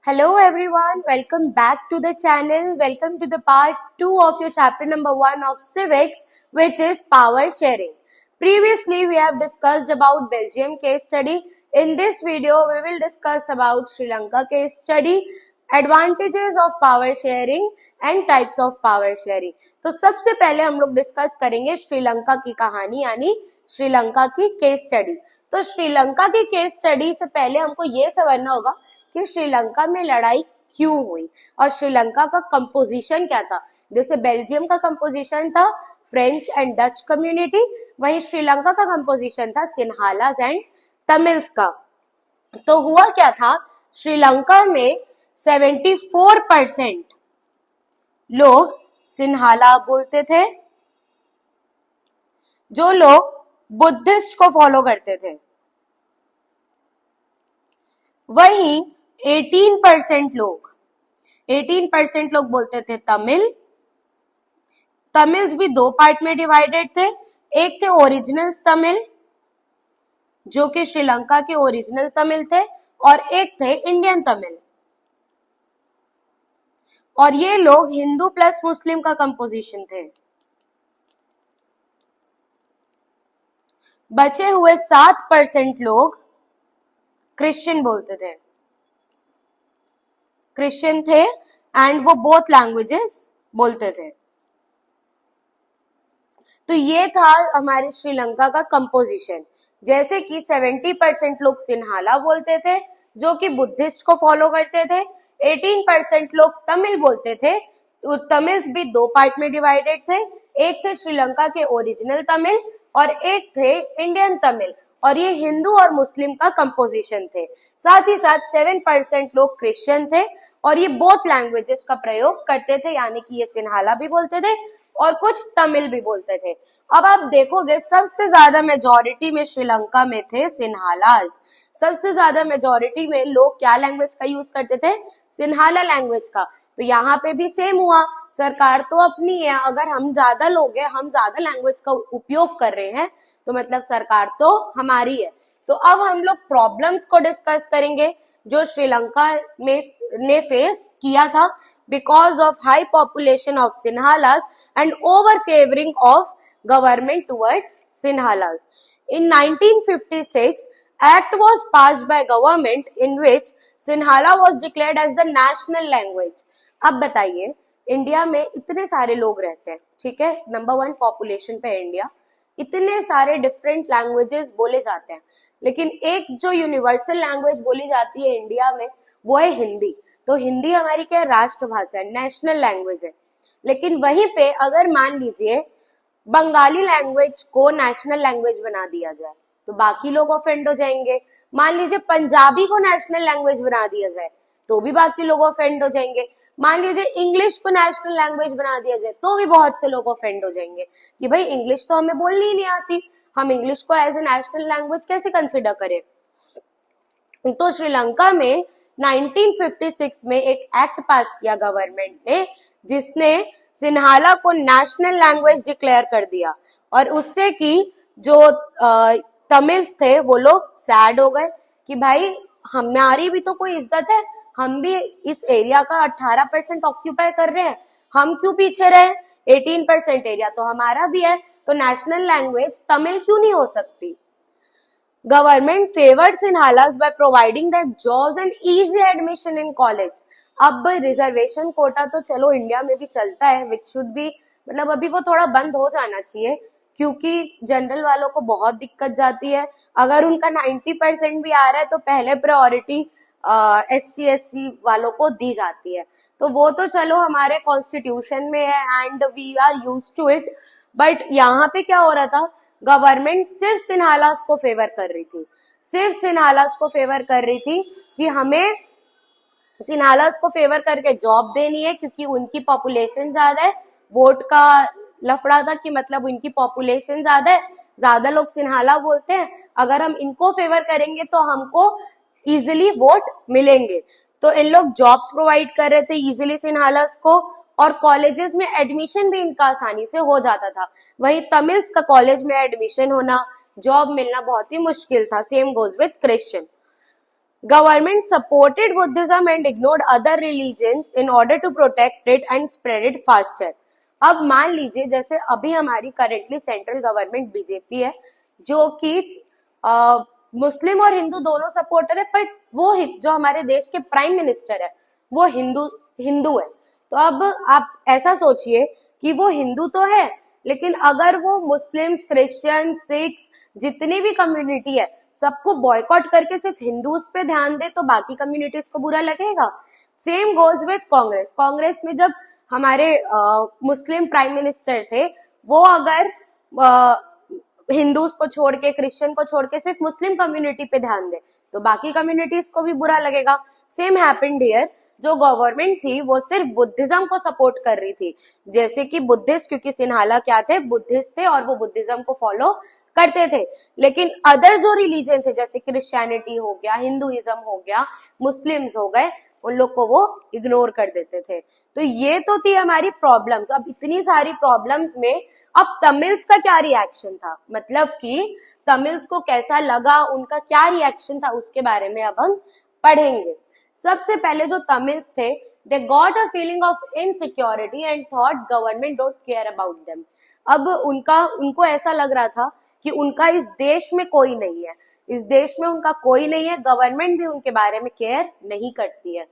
Hello everyone, welcome back to the channel. Welcome to the part 2 of your chapter number 1 of civics, which is power sharing. Previously we have discussed about Belgium case study. In this video we will discuss about Sri Lanka case study, advantages of power sharing and types of power sharing. तो सबसे पहले हम लोग discuss करेंगे श्रीलंका की कहानी यानी श्रीलंका की केस स्टडी. तो श्रीलंका की केस स्टडी से पहले हमको ये समझना होगा कि श्रीलंका में लड़ाई क्यों हुई और श्रीलंका का कंपोजिशन क्या था. जैसे बेल्जियम का कंपोजिशन था फ्रेंच एंड डच कम्युनिटी, वहीं श्रीलंका का कंपोजिशन था सिन्हालास एंड तमिल्स का. तो हुआ क्या था, श्रीलंका में 74% लोग सिन्हाला बोलते थे, जो लोग बुद्धिस्ट को फॉलो करते थे. वहीं 18% लोग बोलते थे तमिल. तमिल्स भी दो पार्ट में डिवाइडेड थे. एक थे ओरिजिनल्स तमिल, जो कि श्रीलंका के ओरिजिनल तमिल थे, और एक थे इंडियन तमिल. और ये लोग हिंदू प्लस मुस्लिम का कंपोजिशन थे. बचे हुए 7% लोग क्रिश्चियन बोलते थे, क्रिश्चियन थे एंड वो बोथ लैंग्वेजेस बोलते थे. तो ये था हमारे श्रीलंका का कंपोजिशन. जैसे कि 70% लोग सिन्हाला बोलते थे, जो कि बुद्धिस्ट को फॉलो करते थे. 18% लोग तमिल बोलते थे. तमिल्स भी दो पार्ट में डिवाइडेड थे. एक थे श्रीलंका के ओरिजिनल तमिल और एक थे इंडियन तमिल, और ये हिंदू और मुस्लिम का कंपोजिशन थे. साथ ही साथ 7% लोग क्रिश्चियन थे और ये बोथ लैंग्वेजेस का प्रयोग करते थे, यानी कि ये सिन्हाला भी बोलते थे और कुछ तमिल भी बोलते थे. अब आप देखोगे सबसे ज्यादा मेजॉरिटी में श्रीलंका में थे सिन्हालास. सबसे ज्यादा मेजॉरिटी में लोग क्या लैंग्वेज का यूज करते थे, सिन्हाला लैंग्वेज का. तो यहाँ पे भी सेम हुआ, सरकार तो अपनी है, अगर हम ज्यादा लोग हैं, हम ज्यादा लैंग्वेज का उपयोग कर रहे हैं, तो मतलब सरकार तो हमारी है. तो अब हम लोग प्रॉब्लम्स को डिस्कस करेंगे जो श्रीलंका में ने फेस किया था because of high population of Sinhalese and over favouring of government towards Sinhalese. In 1956, Act was passed by government in which Sinhala was declared as the national language. अब बताइए, India में इतने सारे लोग रहते हैं, ठीक है, नंबर 1 पॉपुलेशन पे इंडिया, इतने सारे डिफरेंट लैंग्वेजेस बोले जाते हैं, लेकिन एक जो यूनिवर्सल लैंग्वेज बोली जाती है इंडिया में वो है हिंदी. तो हिंदी हमारी क्या राष्ट्रभाषा है, नेशनल लैंग्वेज है. लेकिन वहीं पे अगर मान लीजिए बंगाली लैंग्वेज को नेशनल लैंग्वेज बना दिया जाए तो बाकी लोग ऑफेंड हो जाएंगे. मान लीजिए पंजाबी को नेशनल लैंग्वेज बना दिया जाए तो भी बाकी लोग ऑफेंड हो जाएंगे. मान लीजिए इंग्लिश को नेशनल लैंग्वेज बना दिया जाए तो भी बहुत से लोग ऑफेंड हो जाएंगे कि भाई इंग्लिश तो हमें बोलनी ही नहीं आती, हम इंग्लिश को एज ए नेशनल लैंग्वेज कैसे कंसिडर करें. तो श्रीलंका में 1956 में एक एक्ट पास किया गवर्नमेंट ने, जिसने सिन्हाला को नेशनल लैंग्वेज डिक्लेयर कर दिया, और उससे कि जो तमिल्स थे वो लोग सैड हो गए कि भाई हमारी भी तो कोई इज्जत है, हम भी इस एरिया का 18% ऑक्यूपाई कर रहे हैं, हम क्यों पीछे रहे. 18% एरिया तो हमारा भी है, तो नेशनल लैंग्वेज तमिल क्यों नहीं हो सकती. Government favoured Sinhalese by providing that jobs and easy admission in college. अब रिजर्वेशन कोटा तो चलो इंडिया में भी चलता है, विच शुड बी, मतलब अभी वो थोड़ा बंद हो जाना चाहिए क्योंकि जनरल वालों को बहुत दिक्कत जाती है. अगर उनका 90% भी आ रहा है तो पहले प्रायोरिटी SC/SC वालों को दी जाती है. तो वो तो चलो हमारे कॉन्स्टिट्यूशन में है and we are used to it. But यहाँ पे क्या हो रहा था, गवर्नमेंट सिर्फ सिन्हालास को फेवर कर रही थी, सिर्फ सिन्हालास को फेवर कर रही थी कि हमें सिन्हालास को फेवर करके जॉब देनी है क्योंकि उनकी पॉपुलेशन ज्यादा है. वोट का लफड़ा था कि मतलब उनकी पॉपुलेशन ज्यादा है, ज्यादा लोग सिन्हाला बोलते हैं, अगर हम इनको फेवर करेंगे तो हमको इजिली वोट मिलेंगे. तो इन लोग जॉब्स प्रोवाइड कर रहे थे इजिली सिन्हालास को, और कॉलेजेस में एडमिशन भी इनका आसानी से हो जाता था. वहीं तमिल्स का कॉलेज में एडमिशन होना, जॉब मिलना बहुत ही मुश्किल था. Same goes with Christian. Government supported Buddhism and ignored other religions in order to protect it and spread it faster. अब मान लीजिए जैसे अभी हमारी करेंटली सेंट्रल गवर्नमेंट बीजेपी है, जो कि मुस्लिम और हिंदू दोनों सपोर्टर है, पर वो जो हमारे देश के प्राइम मिनिस्टर है वो हिंदू है। तो अब आप ऐसा सोचिए कि वो हिंदू तो है, लेकिन अगर वो मुस्लिम्स, क्रिश्चियन, सिख्स, जितनी भी कम्युनिटी है सबको बॉयकॉट करके सिर्फ हिंदूज पे ध्यान दे तो बाकी कम्युनिटीज को बुरा लगेगा। Same goes with Congress. Congress में जब हमारे मुस्लिम प्राइम मिनिस्टर थे, वो अगर हिंदूज को छोड़ के, क्रिश्चियन को छोड़ के सिर्फ मुस्लिम कम्युनिटी पे ध्यान दे तो बाकी कम्युनिटीज को भी बुरा लगेगा। Same happened here. जो गवर्नमेंट थी वो सिर्फ बुद्धिज्म को सपोर्ट कर रही थी, जैसे कि बुद्धिस्ट, क्योंकि सिन्हाला क्या थे, बुद्धिस्ट थे और वो बुद्धिज्म को फॉलो करते थे। लेकिन अदर जो रिलीजन थे जैसे क्रिश्चियनिटी हो गया, हिंदुइज्म हो गया, मुस्लिम्स हो गए, उन लोग को वो इग्नोर कर देते थे। तो ये तो थी हमारी प्रॉब्लम्स। अब इतनी सारी प्रॉब्लम्स में अब तमिल्स का क्या रिएक्शन था, मतलब कि तमिल्स को कैसा लगा, उनका क्या रिएक्शन था, उसके बारे में अब हम पढ़ेंगे। सबसे पहले जो तमिल्स थे, they got a feeling of insecurity and thought government don't care about them. अब उनको ऐसा लग रहा था कि उनका इस देश में कोई नहीं है, इस देश में उनका कोई नहीं है, गवर्नमेंट भी उनके बारे में केयर नहीं करती है।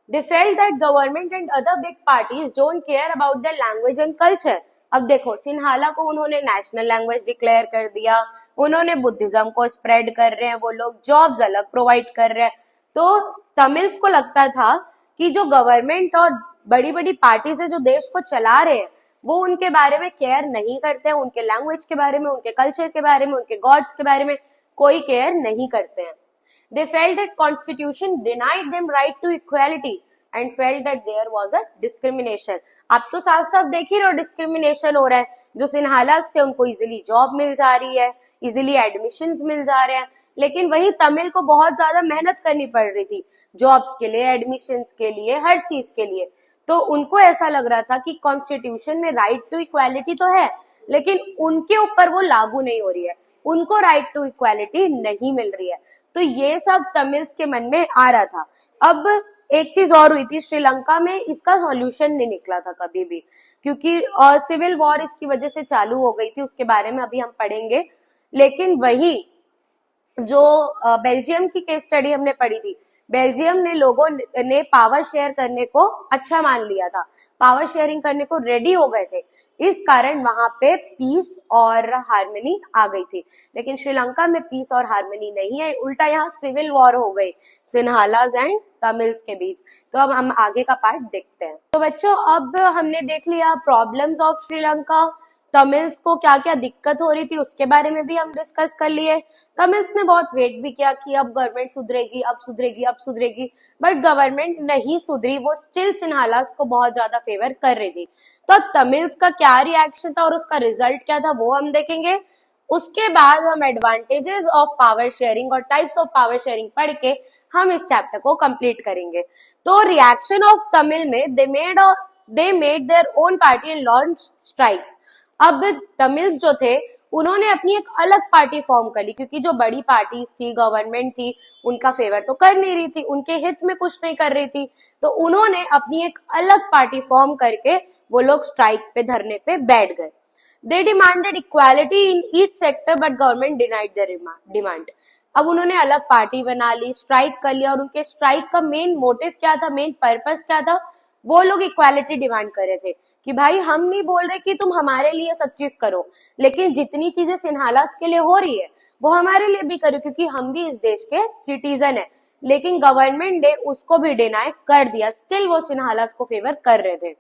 They felt that government and other big parties don't care about their language and culture. अब देखो, सिन्हाला को उन्होंने नेशनल लैंग्वेज डिक्लेयर कर दिया, उन्होंने बुद्धिज्म को स्प्रेड कर रहे हैं, वो लोग जॉब्स अलग प्रोवाइड कर रहे हैं। तो तमिल्स को लगता था कि जो गवर्नमेंट और बड़ी बड़ी पार्टीज है जो देश को चला रहे हैं, वो उनके बारे में केयर नहीं करते हैं, उनके लैंग्वेज के बारे में, उनके कल्चर के बारे में, उनके गॉड्स के बारे में कोई केयर नहीं करते हैं। They felt that constitution denied them right to equality and felt that there was a discrimination. आप तो साफ साफ देख ही रहे हो डिस्क्रिमिनेशन हो रहा है। जो सिन्हालास थे उनको इजिली जॉब मिल जा रही है, इजिली एडमिशंस मिल जा रहे हैं, लेकिन वही तमिल को बहुत ज्यादा मेहनत करनी पड़ रही थी जॉब्स के लिए, एडमिशंस के लिए, हर चीज के लिए। तो उनको ऐसा लग रहा था कि कॉन्स्टिट्यूशन में राइट टू इक्वालिटी तो है, लेकिन उनके ऊपर वो लागू नहीं हो रही है, उनको राइट टू इक्वालिटी नहीं मिल रही है। तो ये सब तमिल्स के मन में आ रहा था। अब एक चीज और हुई थी, श्रीलंका में इसका सॉल्यूशन नहीं निकला था कभी भी, क्योंकि सिविल वॉर इसकी वजह से चालू हो गई थी, उसके बारे में अभी हम पढ़ेंगे। लेकिन वही जो बेल्जियम की केस स्टडी हमने पढ़ी थी, बेल्जियम ने लोगों ने पावर शेयर करने को अच्छा मान लिया था, पावर शेयरिंग करने को रेडी हो गए थे, इस कारण वहां पे पीस और हार्मनी आ गई थी। लेकिन श्रीलंका में पीस और हार्मनी नहीं है, उल्टा यहाँ सिविल वॉर हो गई सिन्हालाज एंड तमिल्स के बीच। तो अब हम आगे का पार्ट देखते हैं। तो बच्चों, अब हमने देख लिया प्रॉब्लम्स ऑफ श्रीलंका, तमिल्स को क्या क्या दिक्कत हो रही थी उसके बारे में भी हम डिस्कस कर लिए। तमिल्स ने बहुत वेट भी किया कि अब गवर्नमेंट सुधरेगी, अब सुधरेगी, अब सुधरेगी, बट गवर्नमेंट नहीं सुधरी, वो स्टिल सिन्हालास को बहुत ज्यादा फेवर कर रही थी। तो तमिल्स का क्या रिएक्शन था और उसका रिजल्ट क्या था वो हम देखेंगे। उसके बाद हम एडवांटेजेस ऑफ पावर शेयरिंग और टाइप्स ऑफ पावर शेयरिंग पढ़ के हम इस चैप्टर को कंप्लीट करेंगे। तो रिएक्शन ऑफ तमिल में they made their own party and launch strikes. अब तमिल्स जो थे उन्होंने अपनी एक अलग पार्टी फॉर्म कर ली, क्योंकि जो बड़ी पार्टीज थी, गवर्नमेंट थी, उनका फेवर तो कर नहीं रही थी, उनके हित में कुछ नहीं कर रही थी, तो उन्होंने अपनी एक अलग पार्टी फॉर्म करके वो लोग स्ट्राइक पे, धरने पे बैठ गए। They demanded equality in each sector but government denied their demand. अब उन्होंने अलग पार्टी बना ली, स्ट्राइक कर लिया, और उनके स्ट्राइक का मेन मोटिव क्या था, मेन पर्पस क्या था, वो लोग इक्वालिटी डिमांड कर रहे थे कि भाई हम नहीं बोल रहे कि तुम हमारे लिए सब चीज करो, लेकिन जितनी चीजें सिन्हालास के लिए हो रही है वो हमारे लिए भी करो, क्योंकि हम भी इस देश के सिटीजन है। लेकिन गवर्नमेंट ने उसको भी डिनाई कर दिया, स्टिल वो सिन्हालास को फेवर कर रहे थे।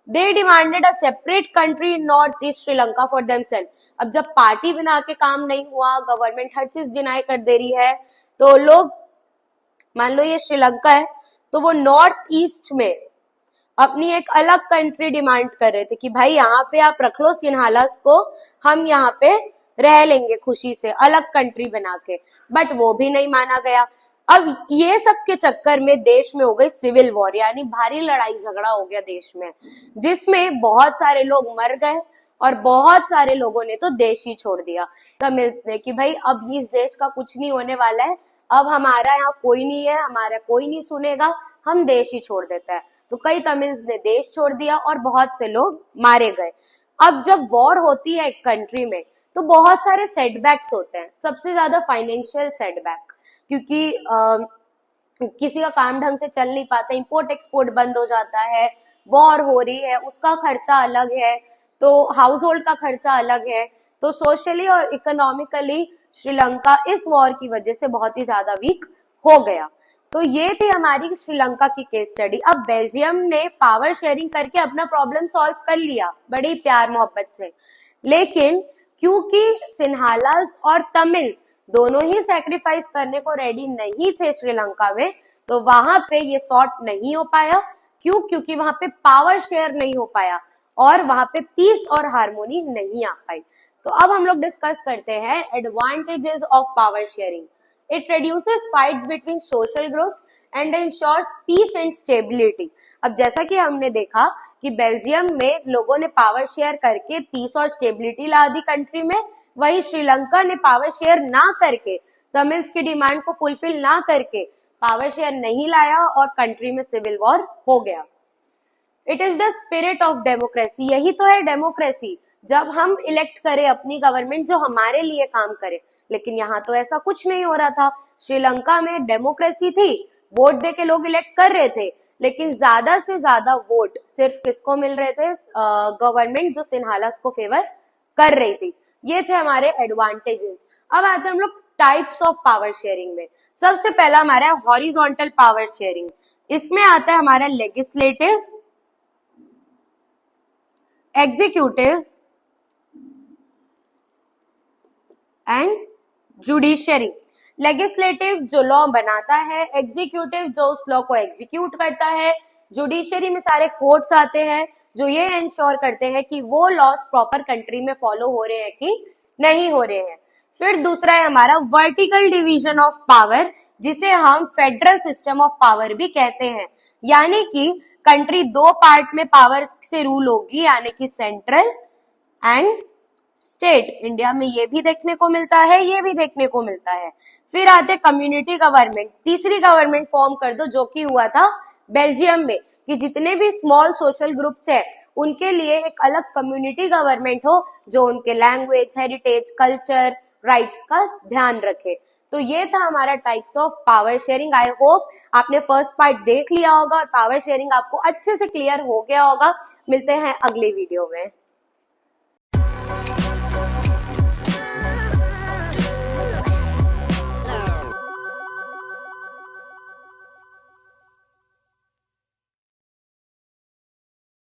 They demanded a separate country in north east Sri Lanka for themselves. अब जब पार्टी बना के काम नहीं हुआ, गवर्नमेंट हर चीज डिनाई कर दे रही है, तो लोग, मान लो ये श्रीलंका है, तो वो नॉर्थ ईस्ट में अपनी एक अलग कंट्री डिमांड कर रहे थे कि भाई यहाँ पे आप रख लो सिन्हालास को, हम यहाँ पे रह लेंगे खुशी से, अलग कंट्री बना के, बट वो भी नहीं माना गया। अब ये सब के चक्कर में देश में हो गई सिविल वॉर, यानी भारी लड़ाई झगड़ा हो गया देश में, जिसमें बहुत सारे लोग मर गए और बहुत सारे लोगों ने तो देश ही छोड़ दिया तमिल्स ने, कि भाई अब इस देश का कुछ नहीं होने वाला है, अब हमारा यहाँ कोई नहीं है, हमारा कोई नहीं सुनेगा, हम देश ही छोड़ देता है। तो कई तमिल्स ने देश छोड़ दिया और बहुत से लोग मारे गए। अब जब वॉर होती है एक कंट्री में तो बहुत सारे सेटबैक्स होते हैं, सबसे ज्यादा फाइनेंशियल सेटबैक, क्योंकि किसी का काम ढंग से चल नहीं पाता, इंपोर्ट एक्सपोर्ट बंद हो जाता है, वॉर हो रही है, उसका खर्चा अलग है, तो हाउस होल्ड का खर्चा अलग है। तो सोशली और इकोनॉमिकली श्रीलंका इस वॉर की वजह से बहुत ही ज्यादा वीक हो गया। तो ये थी हमारी श्रीलंका की केस स्टडी। अब बेल्जियम ने पावर शेयरिंग करके अपना प्रॉब्लम सॉल्व कर लिया बड़ी प्यार मोहब्बत से, लेकिन क्योंकि सिन्हालास और तमिल्स दोनों ही सैक्रिफाइस करने को रेडी नहीं थे श्रीलंका में, तो वहां पे ये सॉर्ट नहीं हो पाया। क्यों? क्योंकि वहां पे पावर शेयर नहीं हो पाया और वहां पे पीस और हार्मोनी नहीं आ पाई। तो अब हम लोग डिस्कस करते हैं advantages of power sharing. It reduces fights between social groups and ensures peace and stability। अब जैसा कि हमने देखा कि बेल्जियम में लोगों ने पावर शेयर करके पीस और स्टेबिलिटी ला दी कंट्री में, वही श्रीलंका ने पावर शेयर ना करके, तमिल्स की डिमांड को फुलफिल ना करके पावर शेयर नहीं लाया और कंट्री में सिविल वॉर हो गया। It is the spirit of democracy, यही तो है डेमोक्रेसी, जब हम इलेक्ट करें अपनी गवर्नमेंट जो हमारे लिए काम करे। लेकिन यहाँ तो ऐसा कुछ नहीं हो रहा था। श्रीलंका में डेमोक्रेसी थी, वोट दे के लोग इलेक्ट कर रहे थे, लेकिन ज्यादा से ज्यादा वोट सिर्फ किसको मिल रहे थे? गवर्नमेंट जो सिन्हालास को फेवर कर रही थी। ये थे हमारे एडवांटेजेस। अब आते हैं हम लोग टाइप्स ऑफ पावर शेयरिंग में। सबसे पहला हमारा है हॉरिजॉन्टल पावर शेयरिंग। इसमें आता है हमारा legislative, executive and judiciary. Legislative जो लॉ बनाता है, एग्जीक्यूटिव जो उस लॉ को एग्जीक्यूट करता है, जुडिशरी में सारे कोर्ट्स आते हैं जो ये इंश्योर करते हैं कि वो लॉस प्रॉपर कंट्री में फॉलो हो रहे हैं कि नहीं हो रहे हैं। फिर दूसरा है हमारा वर्टिकल डिवीजन ऑफ पावर, जिसे हम फेडरल सिस्टम ऑफ पावर भी कहते हैं। यानी कि कंट्री दो पार्ट में पावर से रूल होगी, यानी कि सेंट्रल एंड स्टेट। इंडिया में ये भी देखने को मिलता है, ये भी देखने को मिलता है। फिर आते कम्युनिटी गवर्नमेंट, तीसरी गवर्नमेंट फॉर्म कर दो, जो कि हुआ था बेल्जियम में, कि जितने भी स्मॉल सोशल ग्रुप्स है उनके लिए एक अलग कम्युनिटी गवर्नमेंट हो जो उनके लैंग्वेज, हेरिटेज, कल्चर, राइट्स का ध्यान रखे। तो ये था हमारा types of power sharing. I hope आपने फर्स्ट पार्ट देख लिया होगा और पावर शेयरिंग आपको अच्छे से क्लियर हो गया होगा। मिलते हैं अगले वीडियो में।